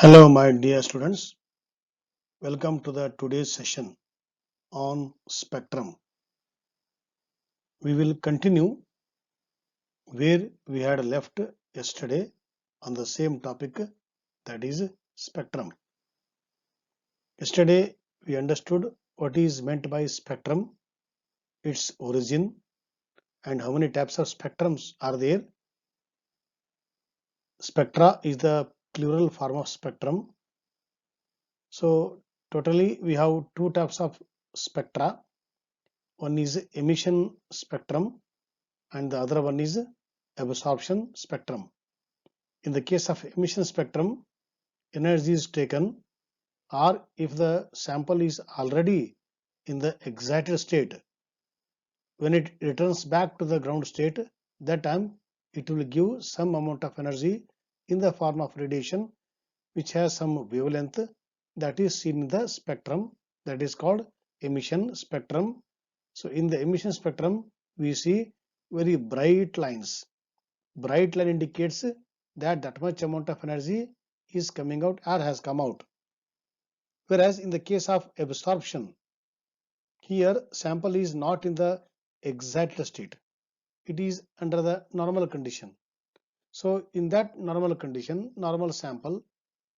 Hello, my dear students. Welcome to the today's session on spectrum. We will continue where we had left yesterday on the same topic, that is spectrum. Yesterday we understood what is meant by spectrum, its origin, and how many types of spectrums are there. Spectra is the plural form of spectrum. So totally we have two types of spectra. One is emission spectrum and the other one is absorption spectrum. In the case of emission spectrum, energy is taken, or if the sample is already in the excited state, when it returns back to the ground state, that time it will give some amount of energy in the form of radiation which has some wavelength that is seen in the spectrum, that is called emission spectrum. So in the emission spectrum we see very bright lines. Bright line indicates that much amount of energy is coming out or has come out. Whereas in the case of absorption, here sample is not in the excited state. It is under the normal condition. So in that normal condition, normal sample,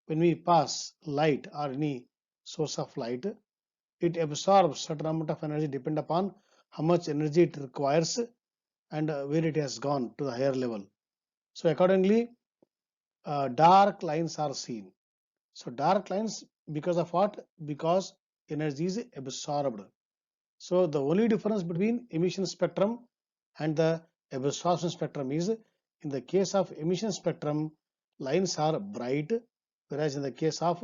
when we pass light or any source of light, it absorbs certain amount of energy depend upon how much energy it requires and where it has gone to the higher level. So accordingly, dark lines are seen. So dark lines because of what? Because energy is absorbed. So the only difference between emission spectrum and the absorption spectrum is in the case of emission spectrum, lines are bright, whereas in the case of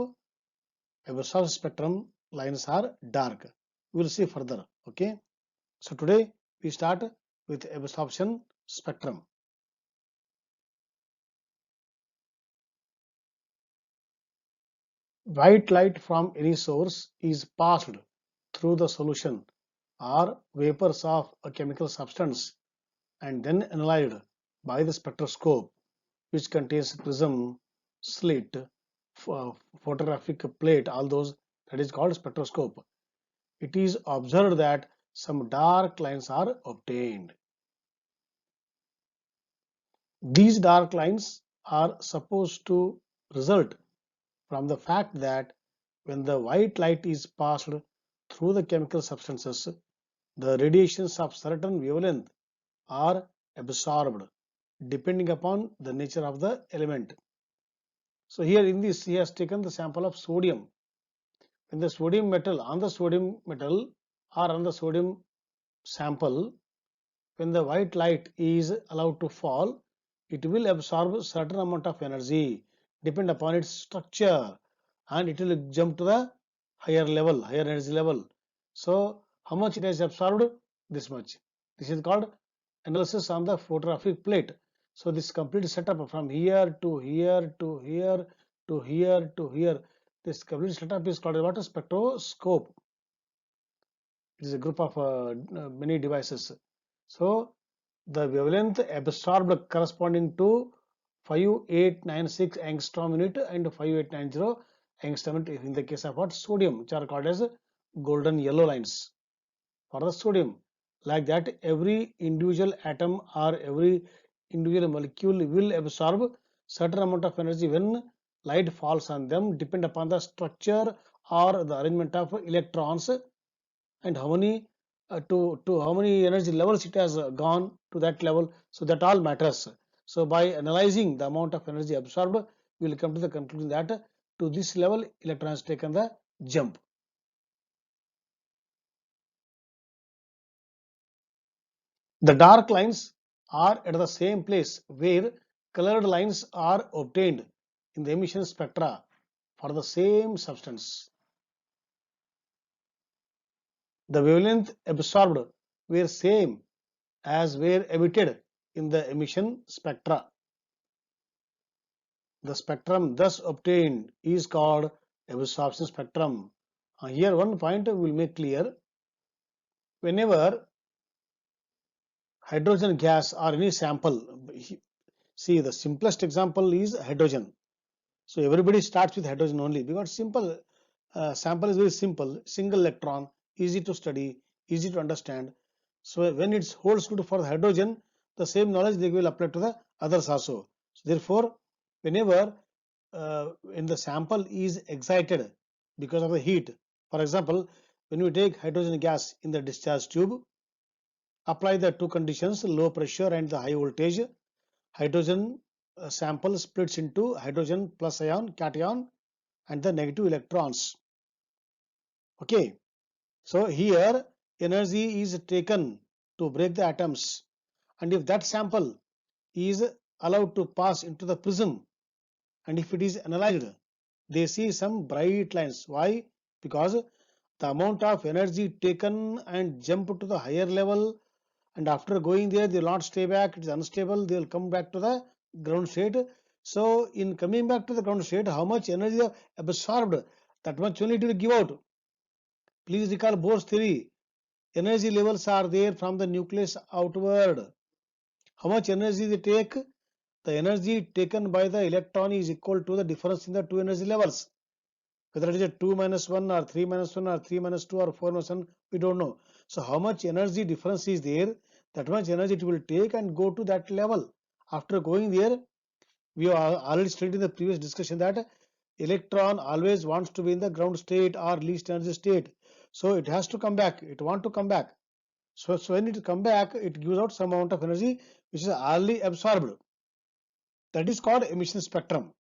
absorption spectrum, lines are dark. We will see further. Okay. So today we start with absorption spectrum. White light from any source is passed through the solution or vapors of a chemical substance and then analyzed by the spectroscope, which contains prism, slit, photographic plate, all those, that is called spectroscope. It is observed that some dark lines are obtained. These dark lines are supposed to result from the fact that when the white light is passed through the chemical substances, the radiations of certain wavelength are absorbed depending upon the nature of the element. So here in this he has taken the sample of sodium. When the sodium metal on the sodium metal or on the sodium sample, when the white light is allowed to fall, it will absorb certain amount of energy depend upon its structure and it will jump to the higher level, higher energy level. So how much it has absorbed? This much. This is called analysis on the photographic plate. So this complete setup from here to here to here to here to here, this complete setup is called what? A spectroscope. It is a group of many devices. So the wavelength absorbed corresponding to 5896 angstrom unit and 5890 angstrom unit in the case of what? Sodium, which are called as golden yellow lines for the sodium. Like that, every individual atom or every individual molecule will absorb certain amount of energy when light falls on them, depend upon the structure or the arrangement of electrons and how many to how many energy levels it has gone to that level. So that all matters. So by analyzing the amount of energy absorbed, we will come to the conclusion that to this level electrons taken the jump. The dark lines are at the same place where colored lines are obtained in the emission spectra for the same substance. The wavelength absorbed were same as were emitted in the emission spectra. The spectrum thus obtained is called absorption spectrum. Here one point will make clear. Whenever hydrogen gas or any sample, see the simplest example is hydrogen. So everybody starts with hydrogen only because simple sample is very simple, single electron, easy to study, easy to understand. So when it holds good for the hydrogen, the same knowledge they will apply to the others also. So therefore, whenever when the sample is excited because of the heat, for example, when we take hydrogen gas in the discharge tube, apply the two conditions, low pressure and the high voltage, hydrogen sample splits into hydrogen plus ion, cation, and the negative electrons. Okay, so here energy is taken to break the atoms, and if that sample is allowed to pass into the prism, and if it is analyzed, they see some bright lines. Why? Because the amount of energy taken and jump to the higher level, and after going there they will not stay back, it is unstable, they will come back to the ground state. So in coming back to the ground state, how much energy absorbed, that much only it will give out. Please recall Bohr's theory, energy levels are there from the nucleus outward. How much energy they take? The energy taken by the electron is equal to the difference in the two energy levels. Whether it is a 2 minus 1 or 3 minus 1 or 3 minus 2 or 4 minus 1, we don't know. So how much energy difference is there, that much energy it will take and go to that level. After going there, we have already studied in the previous discussion that electron always wants to be in the ground state or least energy state. So it has to come back, it want to come back. So when it come back, it gives out some amount of energy which is already absorbed. That is called emission spectrum.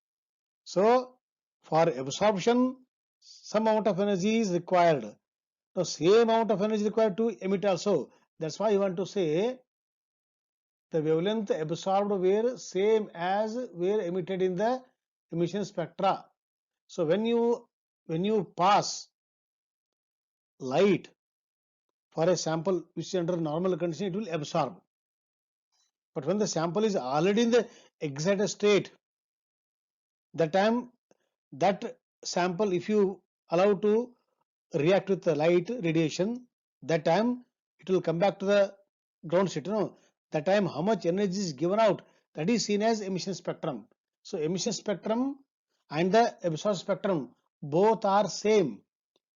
So for absorption, some amount of energy is required. The same amount of energy required to emit also. That's why you want to say the wavelength absorbed were same as were emitted in the emission spectra. So when you pass light for a sample which is under normal condition, it will absorb. But when the sample is already in the excited state, that time that sample, if you allow to react with the light radiation, that time it will come back to the ground state. That time how much energy is given out, that is seen as emission spectrum. So emission spectrum and the absorption spectrum both are same.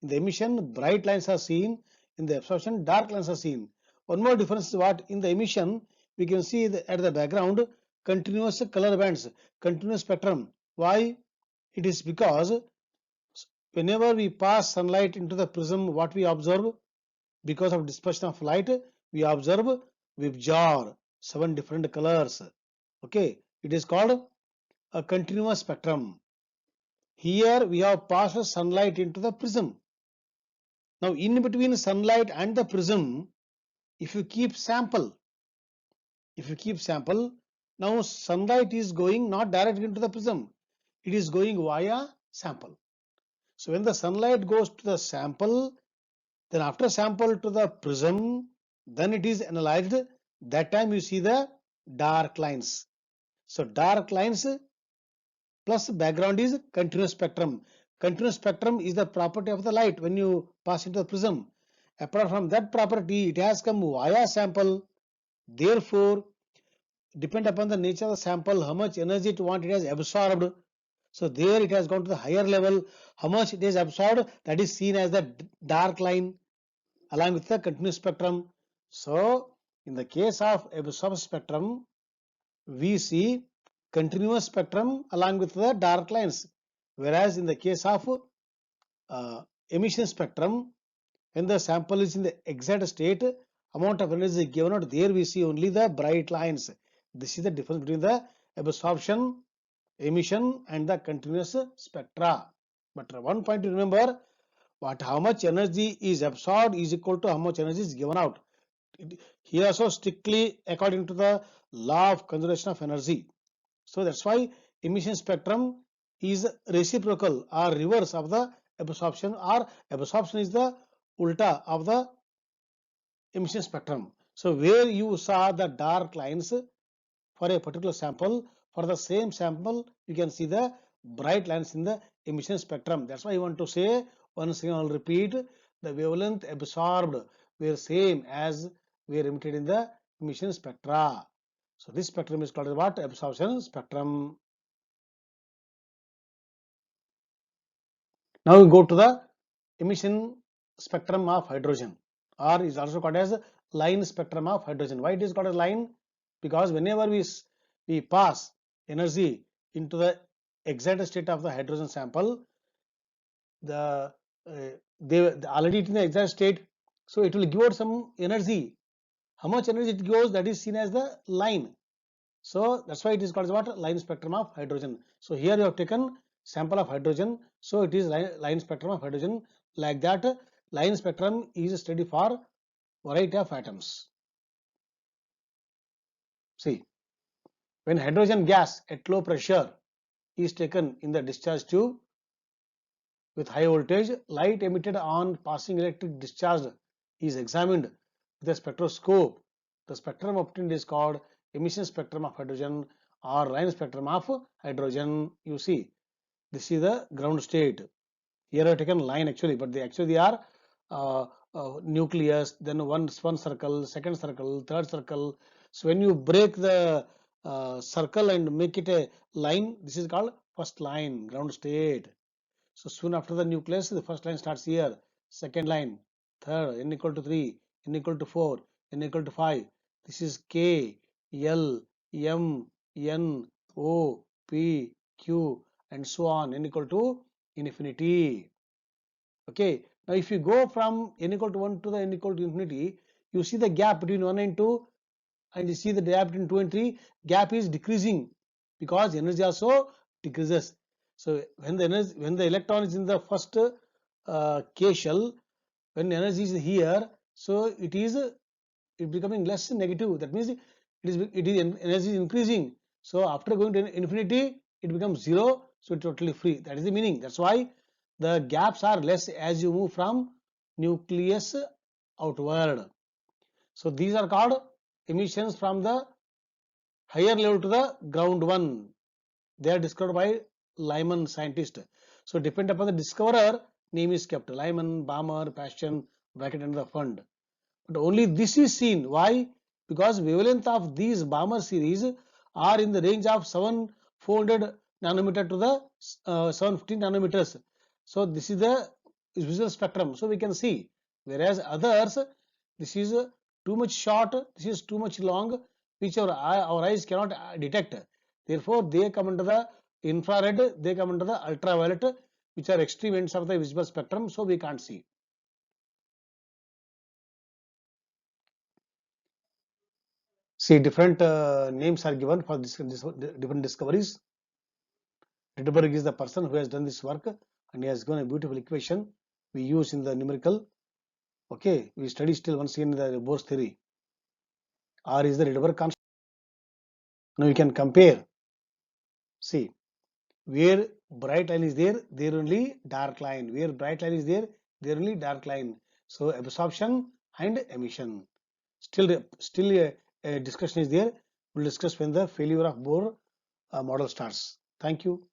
In the emission, bright lines are seen. In the absorption, dark lines are seen. One more difference is what in the emission we can see at the background continuous color bands, continuous spectrum. Why? It is because whenever we pass sunlight into the prism, what we observe, because of dispersion of light, we observe VIBGYOR, 7 different colors. Okay, it is called a continuous spectrum. Here we have passed sunlight into the prism. Now in between sunlight and the prism, if you keep sample, now sunlight is going not directly into the prism, it is going via sample. So when the sunlight goes to the sample, then after sample to the prism, then it is analyzed. That time you see the dark lines. So dark lines plus background is continuous spectrum. Continuous spectrum is the property of the light when you pass into the prism. Apart from that property, it has come via sample. Therefore, depend upon the nature of the sample, how much energy it want, it has absorbed. So there it has gone to the higher level. How much it is absorbed, that is seen as the dark line along with the continuous spectrum. So in the case of absorption spectrum, we see continuous spectrum along with the dark lines. Whereas in the case of emission spectrum, when the sample is in the exact state, amount of energy given out, there we see only the bright lines. This is the difference between the absorption, emission and the continuous spectra. But one point to remember, how much energy is absorbed is equal to how much energy is given out. Here also strictly according to the law of conservation of energy. So that's why emission spectrum is reciprocal or reverse of the absorption, or absorption is the ulta of the emission spectrum. So where you saw the dark lines for a particular sample, for the same sample you can see the bright lines in the emission spectrum. That's why I want to say, once again I'll repeat, the wavelength absorbed were same as were emitted in the emission spectra. So this spectrum is called what? Absorption spectrum. Now we go to the emission spectrum of hydrogen, or is also called as line spectrum of hydrogen. Why it is called as line? Because whenever we pass energy into the excited state of the hydrogen sample, the they already in the excited state, so it will give out some energy. How much energy it gives, that is seen as the line. So that's why it is called as what? Line spectrum of hydrogen. So here you have taken sample of hydrogen, so it is line spectrum of hydrogen. Like that, line spectrum is study for variety of atoms. See, when hydrogen gas at low pressure is taken in the discharge tube with high voltage, light emitted on passing electric discharge is examined with a spectroscope. The spectrum obtained is called emission spectrum of hydrogen or line spectrum of hydrogen. You see, this is the ground state. Here I have taken line actually, but they are uh, nucleus, then one circle, second circle, third circle. So when you break the circle and make it a line, this is called first line, ground state. So soon after the nucleus, the first line starts here, second line, third, n equal to 3, n equal to 4, n equal to 5. This is K, L, M, N, O, P, Q, and so on, n equal to infinity. Okay, now if you go from n equal to 1 to the n equal to infinity, you see the gap between 1 and 2, and you see the gap between 2 and 3, gap is decreasing because energy also decreases. So when the electron is in the first K shell, when energy is here, so it becoming less negative. That means it is energy is increasing. So after going to infinity, it becomes 0. So it's totally free. That is the meaning. That's why the gaps are less as you move from nucleus outward. So these are called emissions from the higher level to the ground one. They are discovered by Lyman scientist. So depend upon the discoverer, name is kept. Lyman, Balmer, Paschen, bracket under the fund. But only this is seen. Why? Because wavelength of these Balmer series are in the range of 7,400 nanometer to the 750 nanometers. So this is the visual spectrum. So we can see. Whereas others, this is too much short, this is too much long, which our eyes cannot detect. Therefore, they come under the infrared, they come under the ultraviolet, which are extreme ends of the visible spectrum. So we can't see. See, different names are given for this different discoveries. Rydberg is the person who has done this work, and he has given a beautiful equation we use in the numerical. Okay, we study still once again the Bohr's theory. R is the Rydberg constant. Now we can compare. See, where bright line is there, there only dark line. Where bright line is there, there only dark line. So absorption and emission. Still a discussion is there. We'll discuss when the failure of Bohr model starts. Thank you.